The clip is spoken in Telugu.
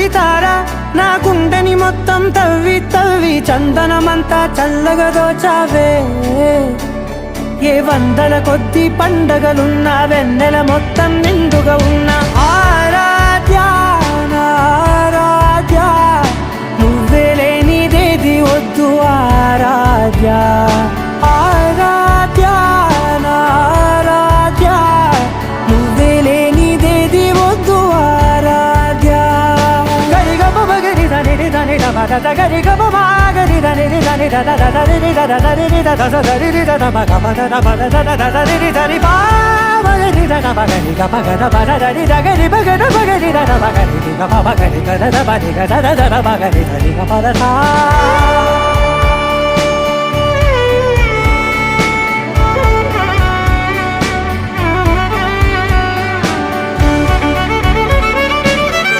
తొలితారా నా గుండెని మొత్తం తవ్వి తవ్వి చందనమంతా చల్లగా దోచావే ఏ వందల కొద్ది పండగలున్న వెన్నెల మొత్తం నిండుగా ఉన్న ఆరాధ్య నా ఆరాధ్య నువ్వే లేనిదేది వద్దు ఆరాధ్య ఆరాధ్య నా ఆరాధ్య నువ్వే లేనిదేది వద్దు ఆరాధ్య గరిగ బగరి దని దని దమద గరిగ బగరి దని దని దద దరి దద దరి దద దరి దద బగ బద బద దద దరి దరి బాగరి దద బగరి గ బగ బద దరి దగరి బగర బగరి దద బగరి గ బగరి గ దద బగరి గ దద దద బగరి దరి గ బద